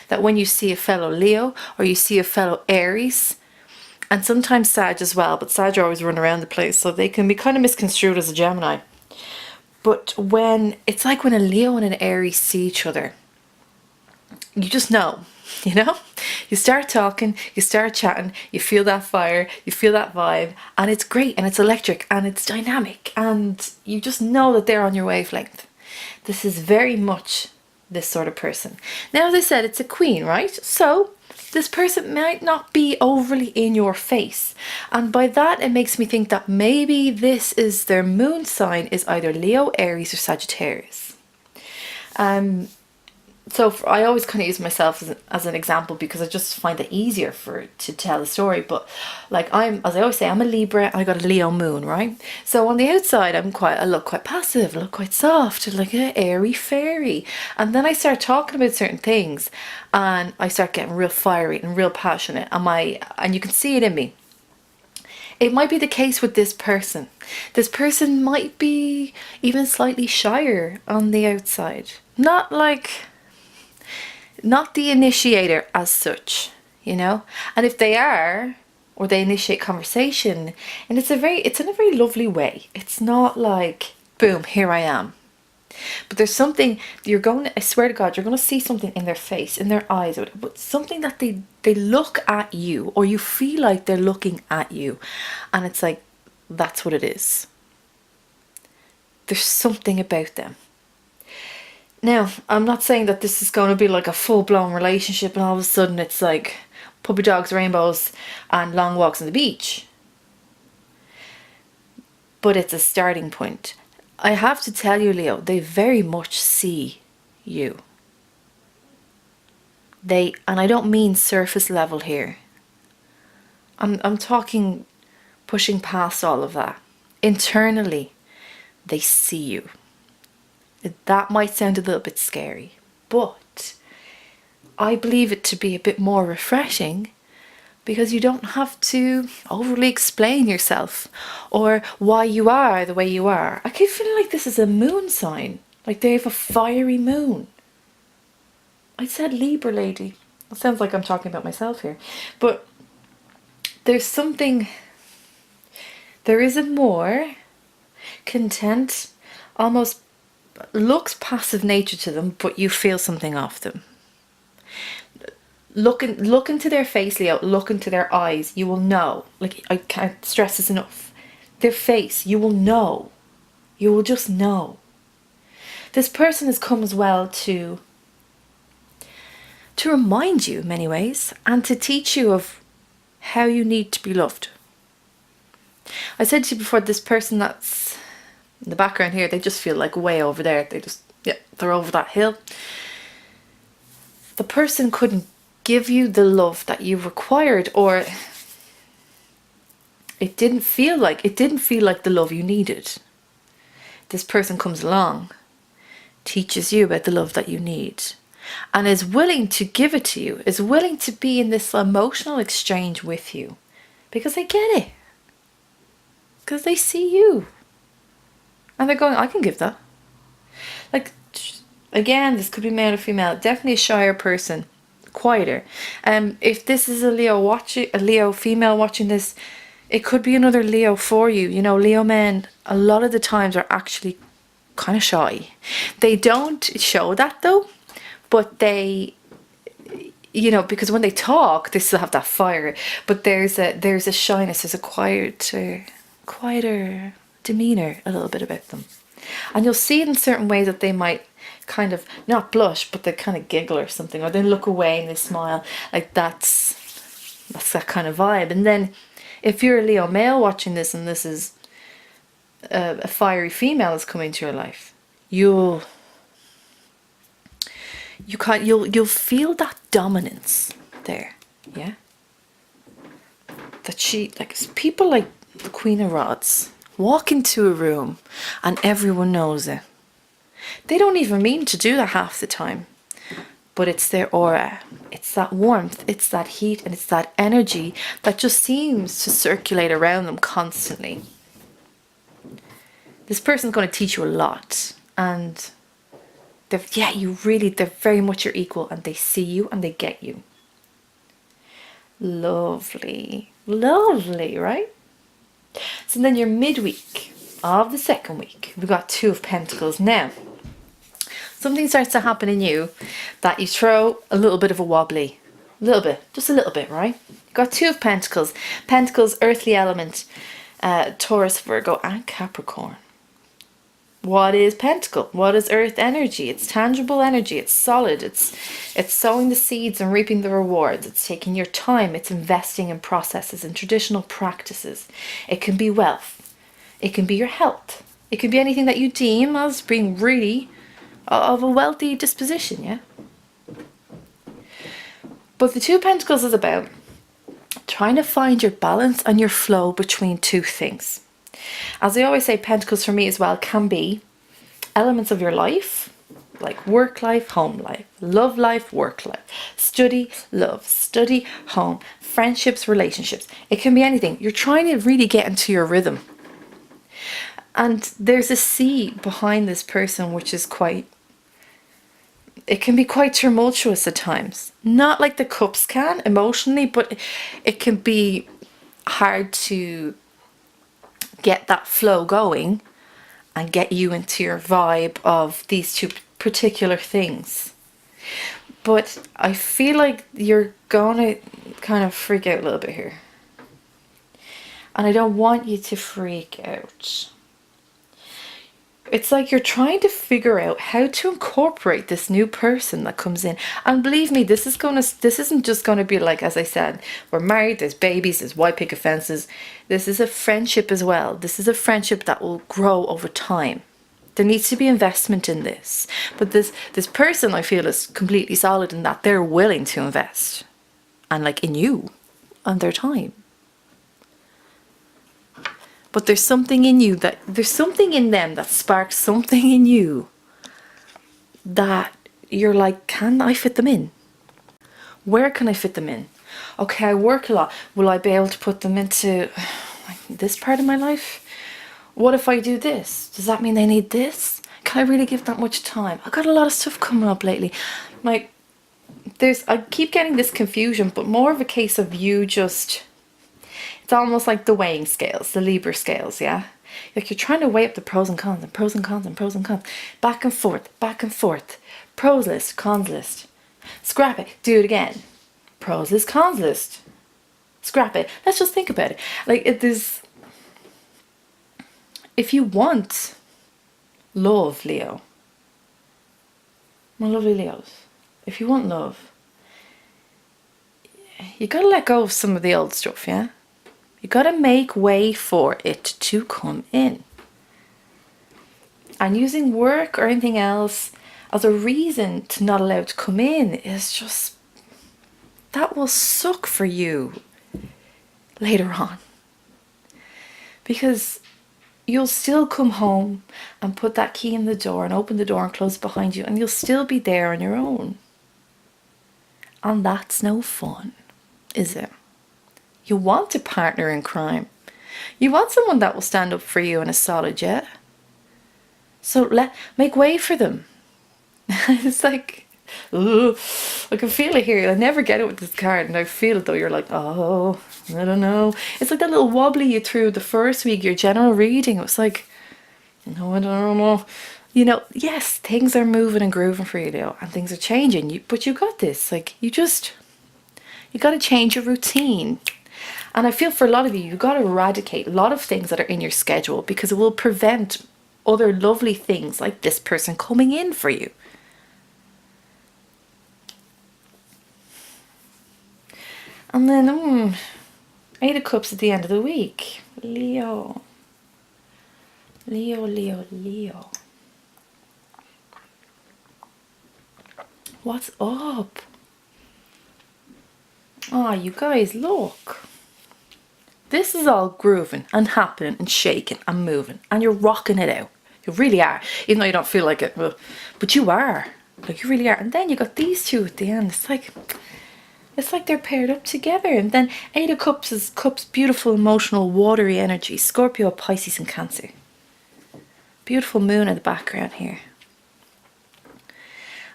That when you see a fellow Leo or you see a fellow Aries, and sometimes Sag as well, but Sag always run around the place, so they can be kind of misconstrued as a Gemini. But it's like when a Leo and an Aries see each other, you just know. You know, you start talking, you start chatting, you feel that fire, you feel that vibe, and it's great and it's electric and it's dynamic, and you just know that they're on your wavelength. This is very much this sort of person. Now, as I said, it's a queen, right? So this person might not be overly in your face, and by that it makes me think that maybe this is their moon sign is either Leo, Aries or Sagittarius. So I always kind of use myself as an example because I just find it easier to tell the story. But like as I always say, I'm a Libra and I got a Leo moon, right? So on the outside, I look quite passive, I look quite soft, like an airy fairy. And then I start talking about certain things and I start getting real fiery and real passionate. And you can see it in me. It might be the case with this person. This person might be even slightly shyer on the outside. Not the initiator as such, you know? And if they are, or they initiate conversation, and it's in a very lovely way. It's not like, boom, here I am. But there's something, I swear to God, you're going to see something in their face, in their eyes, but something that they look at you, or you feel like they're looking at you. And it's like, that's what it is. There's something about them. Now, I'm not saying that this is going to be like a full-blown relationship and all of a sudden it's like puppy dogs, rainbows and long walks on the beach. But it's a starting point. I have to tell you, Leo, they very much see you. And I don't mean surface level here. I'm talking pushing past all of that. Internally, they see you. That might sound a little bit scary, but I believe it to be a bit more refreshing because you don't have to overly explain yourself or why you are the way you are. I keep feeling like this is a moon sign, like they have a fiery moon. I said Libra lady. It sounds like I'm talking about myself here, but there is a more content, almost looks passive nature to them, but you feel something off them. Look into their face, Leo. Look into their eyes. You will know. Like, I can't stress this enough. Their face, you will know. You will just know. This person has come as well to remind you in many ways and to teach you of how you need to be loved. I said to you before, this person that's in the background here, they just feel like way over there. They're over that hill. The person couldn't give you the love that you required, or it didn't feel like the love you needed. This person comes along, teaches you about the love that you need, and is willing to give it to you, is willing to be in this emotional exchange with you because they get it, because they see you. And they're going, I can give that. Like, again, this could be male or female. Definitely a shyer person. quieter. If this is a Leo female watching this, it could be another Leo for you. You know, Leo men a lot of the times are actually kind of shy. They don't show that though, but they, you know, because when they talk, they still have that fire. But there's a shyness, there's a quieter demeanor a little bit about them, and you'll see it in certain ways that they might kind of not blush, but they kind of giggle or something, or they look away and they smile. Like that's that kind of vibe. And then if you're a Leo male watching this, and this is a fiery female is coming to your life, you'll feel that dominance there, yeah. That she, like, people like the Queen of Rods walk into a room and everyone knows it. They don't even mean to do that half the time, but it's their aura, it's that warmth, it's that heat, and it's that energy that just seems to circulate around them constantly. This person's going to teach you a lot, and they're very much your equal, and they see you and they get you. Lovely, lovely, right? So then you're midweek of the second week. We've got Two of Pentacles. Now, something starts to happen in you that you throw a little bit of a wobbly. A little bit, just a little bit, right? You've got Two of Pentacles. Pentacles, earthly element, Taurus, Virgo, and Capricorn. What is Pentacle? What is earth energy? It's tangible energy. It's solid. It's sowing the seeds and reaping the rewards. It's taking your time. It's investing in processes and traditional practices. It can be wealth. It can be your health. It can be anything that you deem as being really of a wealthy disposition, yeah? But the Two of Pentacles is about trying to find your balance and your flow between two things. As I always say, Pentacles for me as well can be elements of your life, like work life, home life, love life, work life, study, love, study, home, friendships, relationships. It can be anything. You're trying to really get into your rhythm. And there's a sea behind this person, which is it can be quite tumultuous at times. Not like the cups can emotionally, but it can be hard to get that flow going and get you into your vibe of these two particular things. But I feel like you're gonna kind of freak out a little bit here, and I don't want you to freak out. It's like you're trying to figure out how to incorporate this new person that comes in. And believe me, this isn't just going to be like, as I said, we're married, there's babies, there's white picket fences. This is a friendship as well. This is a friendship that will grow over time. There needs to be investment in this. But this person, I feel, is completely solid in that they're willing to invest. And like in you and their time. But there's something in you there's something in them that sparks something in you that you're like, can I fit them in? Where can I fit them in? Okay, I work a lot. Will I be able to put them into this part of my life? What if I do this? Does that mean they need this? Can I really give that much time? I've got a lot of stuff coming up lately. Like, I keep getting this confusion, but more of a case of you just... It's almost like the weighing scales, the Libra scales, yeah? Like you're trying to weigh up the pros and cons and pros and cons and pros and cons. Back and forth, back and forth. Pros list, cons list. Scrap it, do it again. Pros list, cons list. Scrap it. Let's just think about it. Like if you want love, Leo. My lovely Leos. If you want love, you gotta let go of some of the old stuff, yeah? You got to make way for it to come in. And using work or anything else as a reason to not allow it to come in is just... that will suck for you later on. Because you'll still come home and put that key in the door and open the door and close it behind you, and you'll still be there on your own. And that's no fun, is it? You want a partner in crime. You want someone that will stand up for you and is solid, yeah? So make way for them. It's like, Ugh, I can feel it here. I never get it with this card, and I feel it though. You're like, oh, I don't know. It's like that little wobbly you threw the first week, your general reading. It was like, no, I don't know. You know, yes, things are moving and grooving for you, Leo, and things are changing. But you got this. Like, you got to change your routine. And I feel for a lot of you, you've got to eradicate a lot of things that are in your schedule, because it will prevent other lovely things like this person coming in for you. And then, 8 of Cups at the end of the week. Leo. Leo, Leo, Leo. What's up? Oh, you guys, look. This is all grooving and happening and shaking and moving, and you're rocking it out. You really are, even though you don't feel like it. But you are. Like, you really are. And then you got these two at the end. It's like they're paired up together. And then 8 of Cups is beautiful, emotional, watery energy. Scorpio, Pisces and Cancer. Beautiful moon in the background here.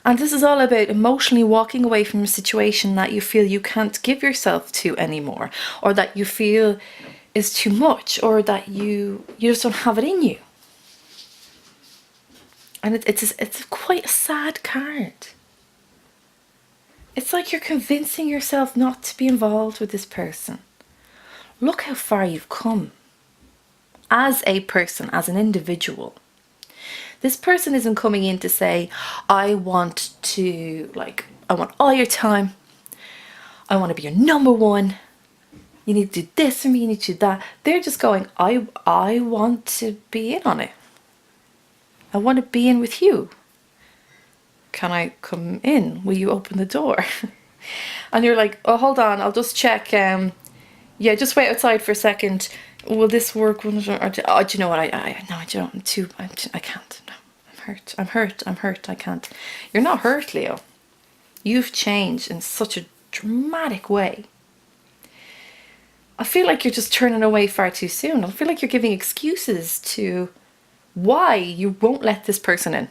And this is all about emotionally walking away from a situation that you feel you can't give yourself to anymore, or that you feel is too much, or that you just don't have it in you. And it's quite a sad card. It's like you're convincing yourself not to be involved with this person. Look how far you've come as a person, as an individual. This person isn't coming in to say, I want all your time. I want to be your number one. You need to do this for me, you need to do that. They're just going, I want to be in on it. I want to be in with you. Can I come in? Will you open the door? And you're like, oh, hold on, I'll just check. Yeah, just wait outside for a second. Will this work? Oh, do you know what? I can't. No, I'm hurt. I can't. You're not hurt, Leo. You've changed in such a dramatic way. I feel like you're just turning away far too soon. I feel like you're giving excuses to why you won't let this person in.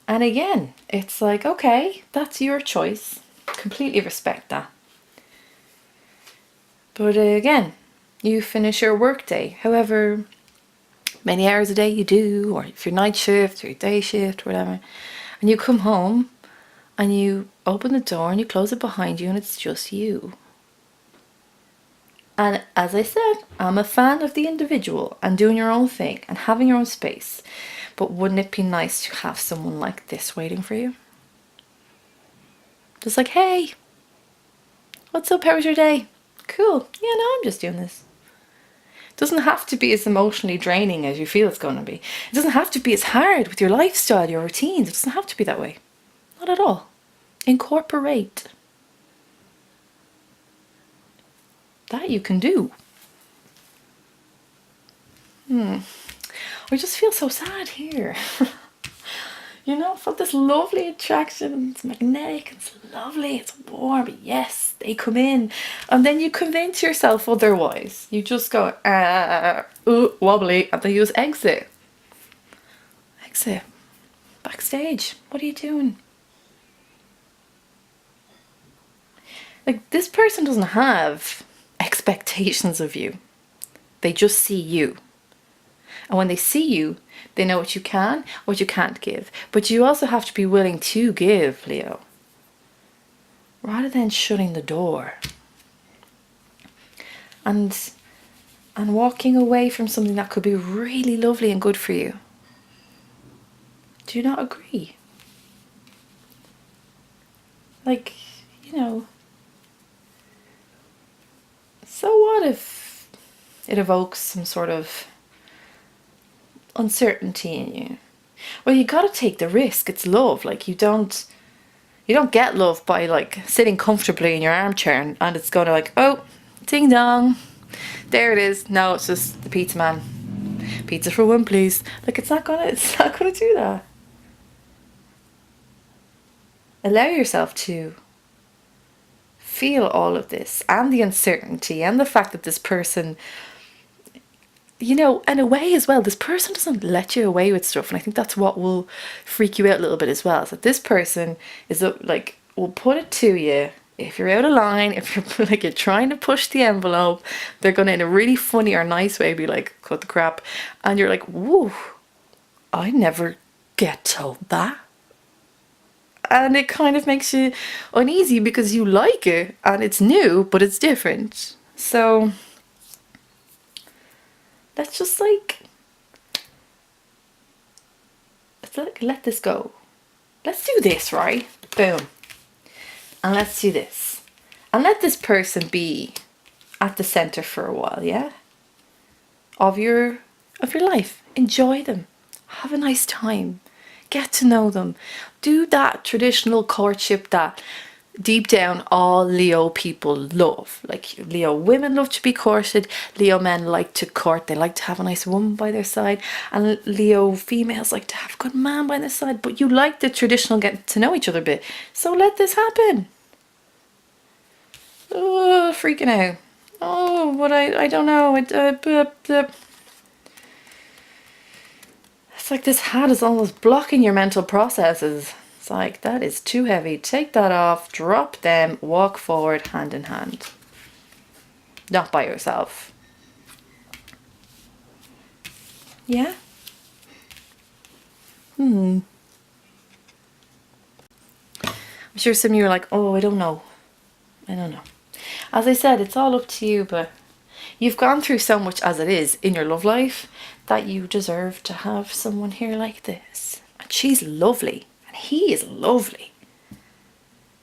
And again, it's like, okay, that's your choice. Completely respect that. But again, you finish your work day, however many hours a day you do, or if you're night shift or your day shift, whatever, and you come home and you open the door and you close it behind you and it's just you. And as I said, I'm a fan of the individual and doing your own thing and having your own space. But wouldn't it be nice to have someone like this waiting for you? Just like, hey, what's up? How was your day? Cool. Yeah, no, I'm just doing this. It doesn't have to be as emotionally draining as you feel it's going to be. It doesn't have to be as hard with your lifestyle, your routines. It doesn't have to be that way. Not at all. Incorporate. That you can do. I just feel so sad here. You know, I felt this lovely attraction. It's magnetic, it's lovely, it's warm. Yes, they come in. And then you convince yourself otherwise. You just go, wobbly, and then you just exit. Exit. Backstage. What are you doing? Like, this person doesn't have expectations of you. They just see you. And when they see you, they know what you can, what you can't give. But you also have to be willing to give, Leo. Rather than shutting the door. And walking away from something that could be really lovely and good for you. Do you not agree? Like, you know, so what if it evokes some sort of uncertainty in you? Well, you gotta take the risk. It's love. Like, you don't get love by like sitting comfortably in your armchair and it's gonna like, oh, ding dong, there it is. No, it's just the pizza man. Pizza for one, please. Like, it's not gonna do that. Allow yourself to feel all of this and the uncertainty and the fact that this person you know, in a way as well, this person doesn't let you away with stuff. And I think that's what will freak you out a little bit as well. Is that this person is like, will put it to you. If you're out of line, if you're like, you're trying to push the envelope, they're going to, in a really funny or nice way, be like, cut the crap. And you're like, whoa, I never get told that. And it kind of makes you uneasy because you like it and it's new, but it's different. So let's just like, let this go. Let's do this, right? Boom. And let's do this. And let this person be at the center for a while, yeah? Of your life. Enjoy them. Have a nice time. Get to know them. Do that traditional courtship that deep down all Leo people love. Like Leo women love to be courted. Leo men like to court. They like to have a nice woman by their side. And Leo females like to have a good man by their side. But you like the traditional getting to know each other bit. So let this happen. Oh, freaking out. Oh, but I don't know. It's like this hat is almost blocking your mental processes. It's like, that is too heavy. Take that off, drop them, walk forward hand in hand. Not by yourself. Yeah? I'm sure some of you are like, oh, I don't know. As I said, it's all up to you, but you've gone through so much as it is in your love life that you deserve to have someone here like this. And she's lovely. And he is lovely.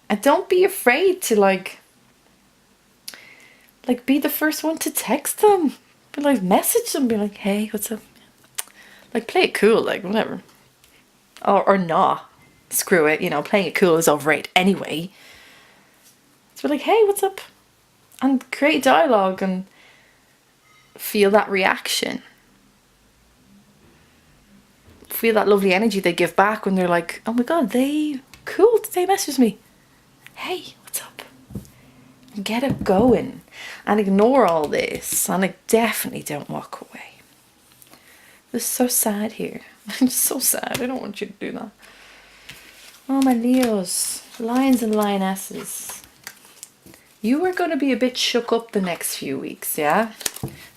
And don't be afraid to like be the first one to text them. Be like, message them. Be like, hey, what's up? Like, play it cool, like, whatever. Or not. Screw it, you know, playing it cool is overrated anyway. So be like, hey, what's up? And create dialogue and feel that reaction. Feel that lovely energy they give back when they're like, oh my god, they messaged me. Hey, what's up? Get it going and ignore all this. And like, definitely don't walk away. This is so sad here. I'm so sad. I don't want you to do that. Oh, my Leos, lions and lionesses. You are going to be a bit shook up the next few weeks, yeah?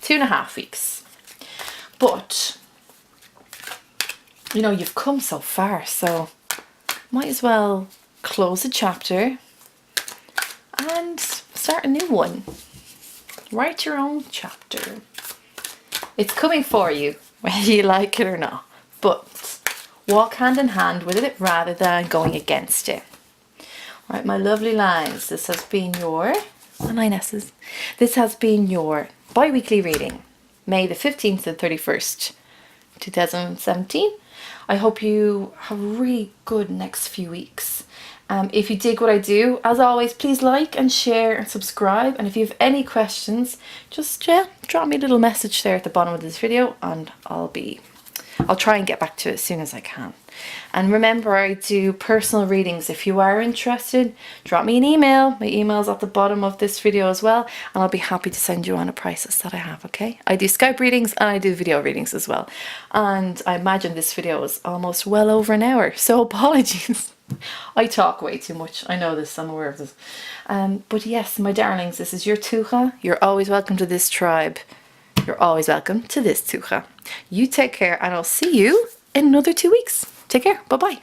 2.5 weeks. But, you know, you've come so far, so might as well close a chapter and start a new one. Write your own chapter. It's coming for you, whether you like it or not. But walk hand in hand with it rather than going against it. Right, my lovely lines, this has been your, lionesses, this has been your bi-weekly reading, May the 15th to the 31st, 2017. I hope you have a really good next few weeks. If you dig what I do, as always, please like and share and subscribe. And if you have any questions, just drop me a little message there at the bottom of this video and I'll try and get back to it as soon as I can. And remember, I do personal readings. If you are interested, drop me an email. My email's at the bottom of this video as well, and I'll be happy to send you on a prices that I have, okay? I do Skype readings and I do video readings as well. And I imagine this video is almost well over an hour, so apologies. I talk way too much. I know this, I'm aware of this. But yes, my darlings, this is your Tuatha. You're always welcome to this tribe. You're always welcome to this Tuatha. You take care and I'll see you in another 2 weeks. Take care. Bye-bye.